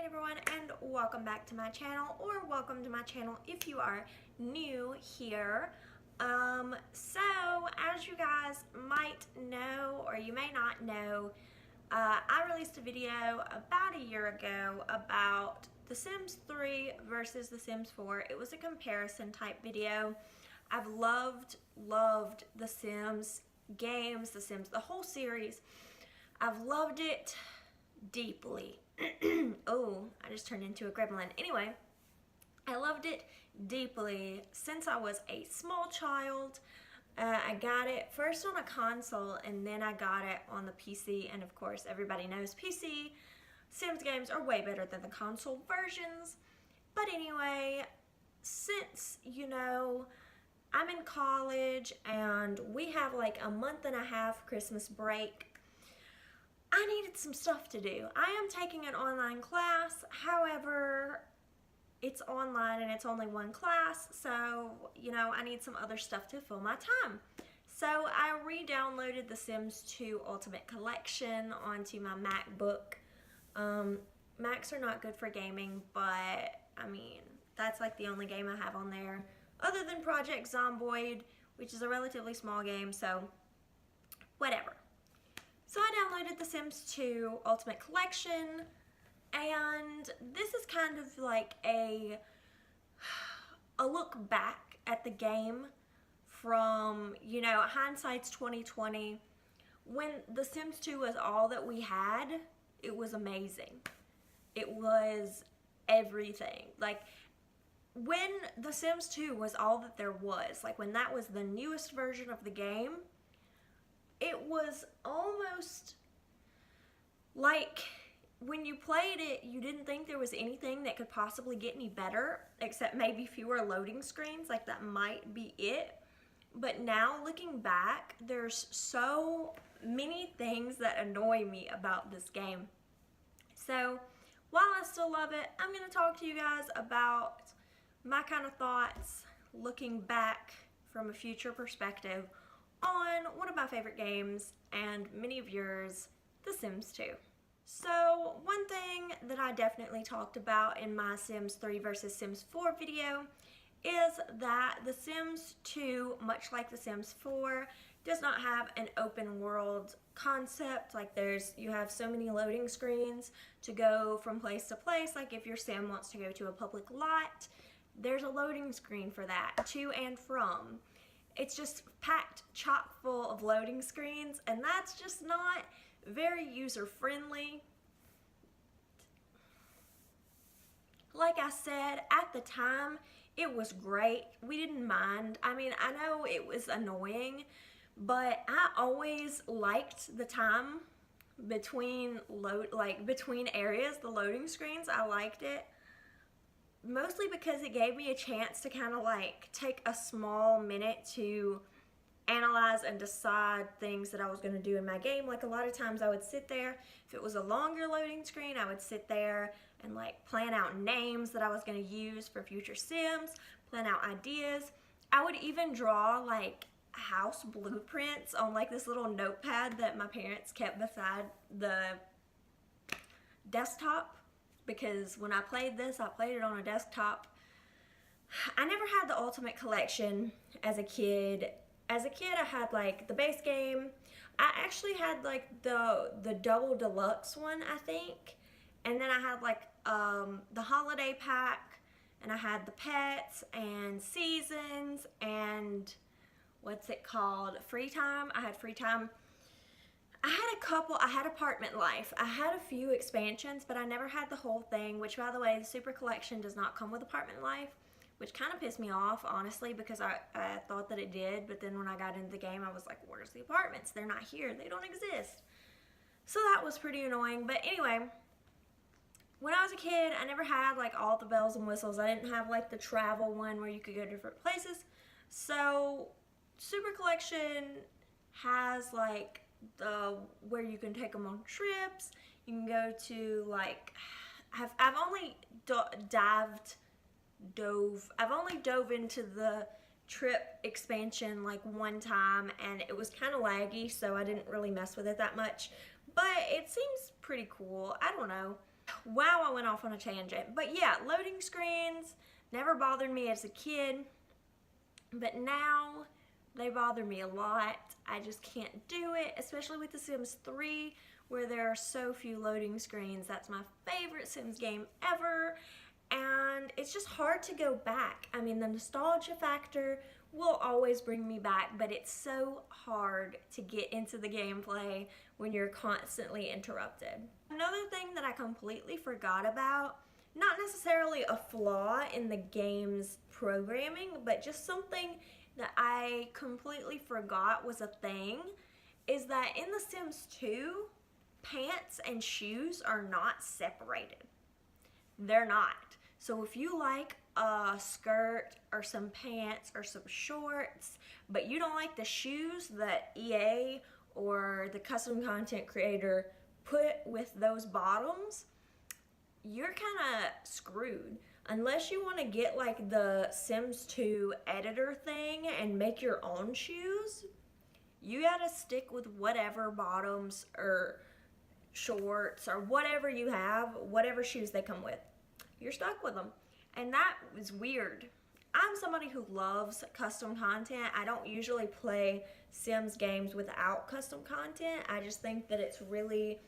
again, everyone, and welcome back to my channel, or welcome to my channel if you are new here. So as you guys might know, or you may not know, I released a video about a year ago about The Sims 3 versus The Sims 4. It was a comparison type video. I've loved The Sims games, The Sims, the whole series. I've loved it deeply. Oh, I just turned into a gremlin. Anyway, I loved it deeply since I was a small child. I got it first on a console, and then I got it on the PC, and of course everybody knows PC Sims games are way better than the console versions. But anyway, since, you know, I'm in college and we have like a month and a half Christmas break, I needed some stuff to do. I am taking an online class, however, it's online and it's only one class, so, you know, I need some other stuff to fill my time. So I re-downloaded The Sims 2 Ultimate Collection onto my MacBook. Macs are not good for gaming, but, I mean, that's like the only game I have on there, other than Project Zomboid, which is a relatively small game, so whatever. So I downloaded The Sims 2 Ultimate Collection, and this is kind of like a look back at the game from, you know, hindsight's 2020. When The Sims 2 was all that we had, it was amazing. It was everything. Like, when The Sims 2 was all that there was, like when that was the newest version of the game, it was almost like when you played it, you didn't think there was anything that could possibly get any better, except maybe fewer loading screens. Like, that might be it. But now, looking back, there's so many things that annoy me about this game. So, while I still love it, I'm going to talk to you guys about my kind of thoughts looking back from a future perspective on one of my favorite games, and many of yours, The Sims 2. So one thing that I definitely talked about in my Sims 3 versus Sims 4 video is that The Sims 2, much like The Sims 4, does not have an open world concept. Like, you have so many loading screens to go from place to place. Like, if your Sim wants to go to a public lot, there's a loading screen for that, to and from. It's just packed chock full of loading screens, and that's just not very user-friendly. Like I said, at the time, it was great. We didn't mind. I mean, I know it was annoying, but I always liked the time between between areas, the loading screens. I liked it. Mostly because it gave me a chance to kind of like take a small minute to analyze and decide things that I was going to do in my game. Like, a lot of times I would sit there, if it was a longer loading screen, I would sit there and like plan out names that I was going to use for future Sims, plan out ideas. I would even draw like house blueprints on like this little notepad that my parents kept beside the desktop. Because when I played this, I played it on a desktop. I never had the Ultimate Collection as a kid. As a kid, I had like the base game. I actually had like the double deluxe one, I think. And then I had like the holiday pack, and I had the pets and seasons and what's it called? Free time. I had free time. I had Apartment Life. I had a few expansions, but I never had the whole thing, which, by the way, the Super Collection does not come with Apartment Life, which kind of pissed me off, honestly, because I thought that it did, but then when I got into the game, I was like, where's the apartments? They're not here. They don't exist. So that was pretty annoying, but anyway, when I was a kid, I never had, like, all the bells and whistles. I didn't have, like, the travel one where you could go to different places, so Super Collection has, like, where you can take them on trips. You can go to like, I've only dove into the trip expansion like one time, and it was kind of laggy, so I didn't really mess with it that much, but it seems pretty cool. I don't know. Wow, I went off on a tangent. But yeah, loading screens never bothered me as a kid, but now they bother me a lot. I just can't do it, especially with The Sims 3, where there are so few loading screens. That's my favorite Sims game ever, and it's just hard to go back. I mean, the nostalgia factor will always bring me back, but it's so hard to get into the gameplay when you're constantly interrupted. Another thing that I completely forgot about, not necessarily a flaw in the game's programming, but just something that I completely forgot was a thing, is that in The Sims 2, pants and shoes are not separated. They're not. So if you like a skirt or some pants or some shorts, but you don't like the shoes that EA or the custom content creator put with those bottoms, you're kind of screwed. Unless you want to get like the Sims 2 editor thing and make your own shoes, you gotta stick with whatever bottoms or shorts or whatever you have, whatever shoes they come with. You're stuck with them. And that was weird. I'm somebody who loves custom content. I don't usually play Sims games without custom content. I just think that it's really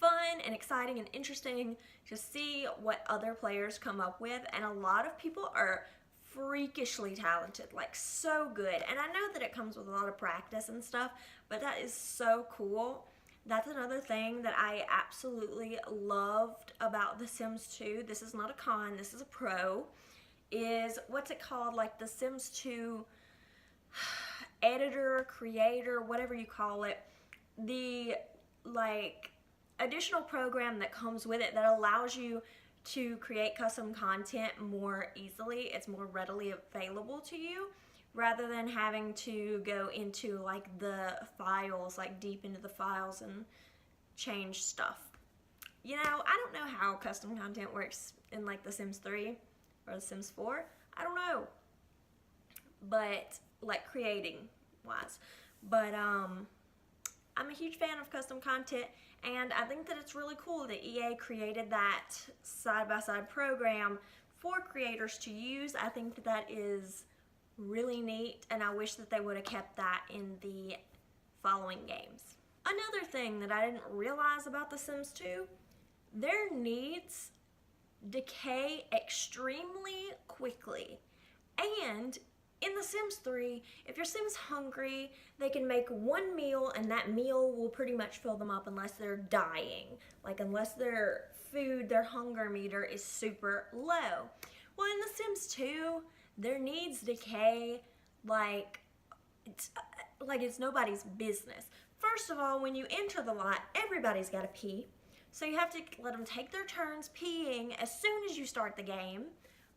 fun and exciting and interesting to see what other players come up with, and a lot of people are freakishly talented, like so good. And I know that it comes with a lot of practice and stuff, but that is so cool. That's another thing that I absolutely loved about The Sims 2. This is not a con, this is a pro. Is what's it called, like the Sims 2 editor, creator, whatever you call it, the like additional program that comes with it that allows you to create custom content more easily. It's more readily available to you rather than having to go into like the files, like deep into the files and change stuff. You know, I don't know how custom content works in like The Sims 3 or The Sims 4. I don't know. But like creating wise. But I'm a huge fan of custom content, and I think that it's really cool that EA created that side-by-side program for creators to use. I think that that is really neat, and I wish that they would have kept that in the following games. Another thing that I didn't realize about The Sims 2, their needs decay extremely quickly. And in The Sims 3, if your Sim's hungry, they can make one meal and that meal will pretty much fill them up unless they're dying. Like unless their food, their hunger meter is super low. Well, in The Sims 2, their needs decay like it's nobody's business. First of all, when you enter the lot, everybody's got to pee. So you have to let them take their turns peeing as soon as you start the game.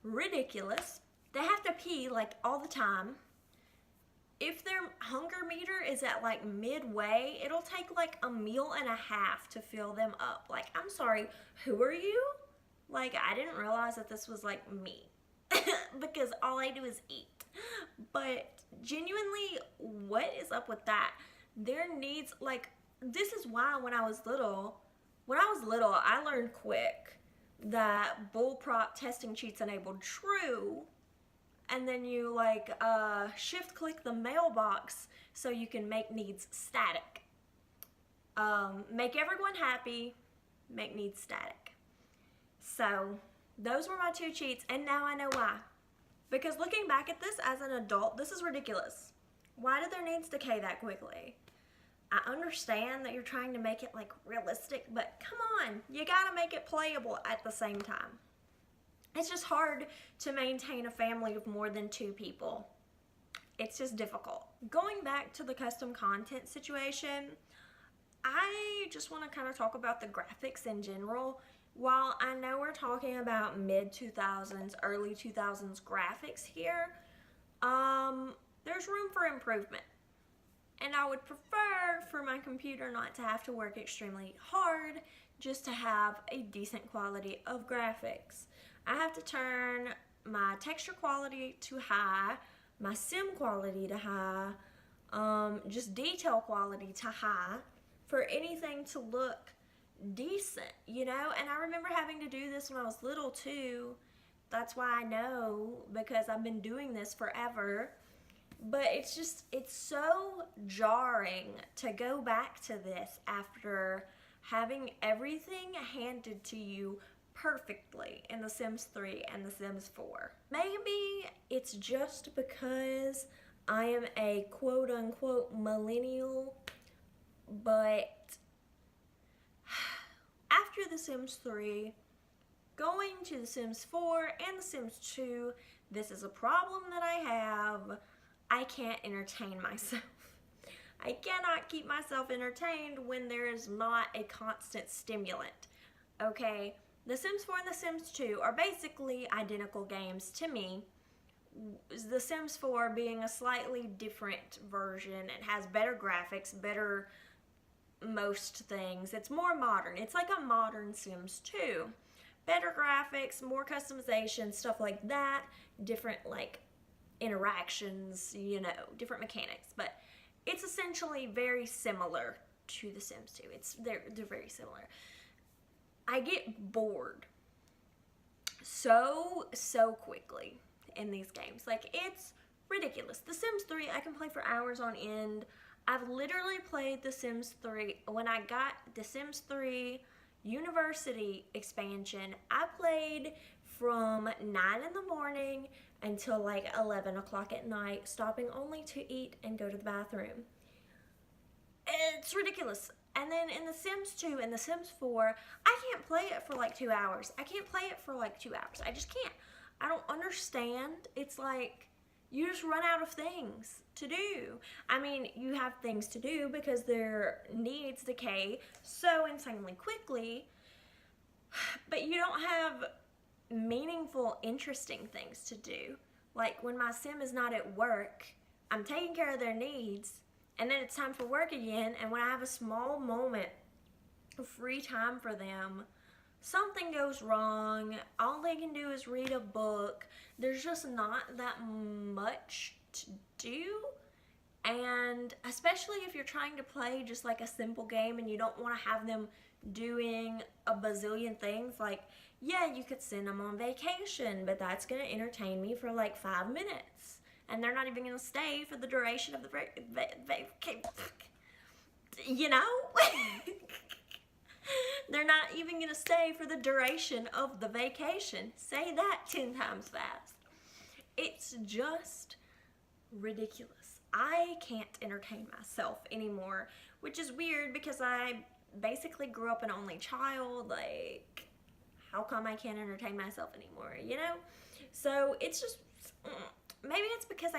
Ridiculous. They have to pee like all the time. If their hunger meter is at like midway, it'll take like a meal and a half to fill them up. Like, I'm sorry, who are you? Like, I didn't realize that this was like me because all I do is eat. But genuinely, what is up with that? Their needs, like, this is why when I was little, I learned quick that bullprop testing cheats enabled true. And then you like shift click the mailbox so you can make needs static. Make everyone happy, make needs static. So those were my two cheats, and now I know why. Because looking back at this as an adult, this is ridiculous. Why did their needs decay that quickly? I understand that you're trying to make it like realistic, but come on, you gotta make it playable at the same time. It's just hard to maintain a family of more than 2 people. It's just difficult. Going back to the custom content situation, I just want to kind of talk about the graphics in general. While I know we're talking about mid-2000s, early 2000s graphics here, there's room for improvement. And I would prefer for my computer not to have to work extremely hard just to have a decent quality of graphics. I have to turn my texture quality to high, my sim quality to high, just detail quality to high for anything to look decent, you know? And I remember having to do this when I was little too. That's why I know, because I've been doing this forever. But it's just, it's so jarring to go back to this after having everything handed to you perfectly in The Sims 3 and The Sims 4. Maybe it's just because I am a quote-unquote millennial, but after The Sims 3, going to The Sims 4 and The Sims 2, this is a problem that I have. I can't entertain myself. I cannot keep myself entertained when there is not a constant stimulant. Okay, The Sims 4 and The Sims 2 are basically identical games to me. The Sims 4 being a slightly different version. It has better graphics, better most things. It's more modern. It's like a modern Sims 2. Better graphics, more customization, stuff like that. Different like interactions, you know, different mechanics, but it's essentially very similar to The Sims 2. They're very similar. I get bored so quickly in these games. Like, it's ridiculous. The Sims 3 I can play for hours on end. I've literally played The Sims 3 when I got The Sims 3 University expansion. I played from 9 in the morning until like 11 o'clock at night, stopping only to eat and go to the bathroom. It's ridiculous. And then in The Sims 2 and The Sims 4, I can't play it for like 2 hours. I can't play it for like 2 hours. I just can't. I don't understand. It's like you just run out of things to do. I mean, you have things to do because their needs decay so insanely quickly, but you don't have meaningful, interesting things to do. Like when my sim is not at work, I'm taking care of their needs, and then it's time for work again, and when I have a small moment of free time for them, something goes wrong. All they can do is read a book. There's just not that much to do. And especially if you're trying to play just like a simple game and you don't want to have them doing a bazillion things, like, yeah, you could send them on vacation, but that's going to entertain me for like 5 minutes. And they're not even going to stay for the duration of the vacation. You know? They're not even going to stay for the duration of the vacation. Say that 10 times fast. It's just ridiculous. I can't entertain myself anymore, which is weird because I basically grew up an only child. Like, how come I can't entertain myself anymore, you know? So it's just, maybe it's because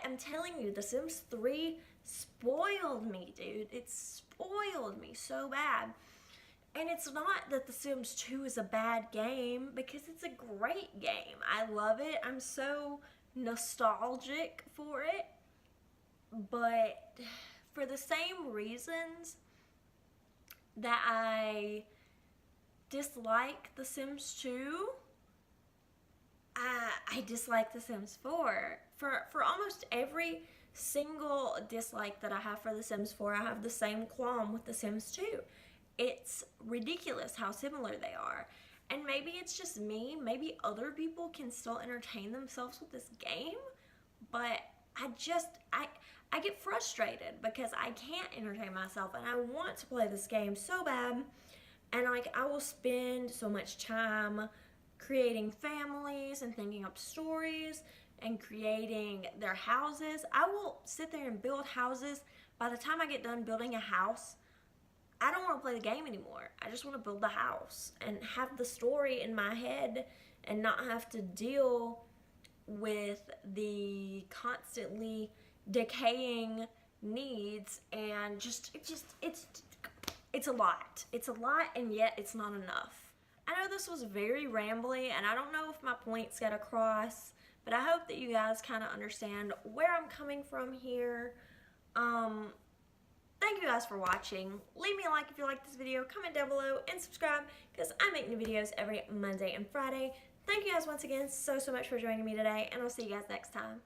I'm telling you, The Sims 3 spoiled me, dude. It spoiled me so bad. And it's not that The Sims 2 is a bad game, because it's a great game. I love it. I'm so nostalgic for it. But for the same reasons that I dislike The Sims 2, I dislike The Sims 4. For almost every single dislike that I have for The Sims 4, I have the same qualm with The Sims 2. It's ridiculous how similar they are. And maybe it's just me. Maybe other people can still entertain themselves with this game. But I get frustrated because I can't entertain myself. And I want to play this game so bad. And like, I will spend so much time creating families and thinking up stories and creating their houses. I will sit there and build houses. By the time I get done building a house, I don't want to play the game anymore. I just want to build the house and have the story in my head and not have to deal with the constantly decaying needs, and it's a lot. It's a lot, and yet it's not enough. I know this was very rambly, and I don't know if my points got across, but I hope that you guys kind of understand where I'm coming from here. Thank you guys for watching. Leave me a like if you like this video, comment down below, and subscribe, because I make new videos every Monday and Friday. Thank you guys once again so much for joining me today, and I'll see you guys next time.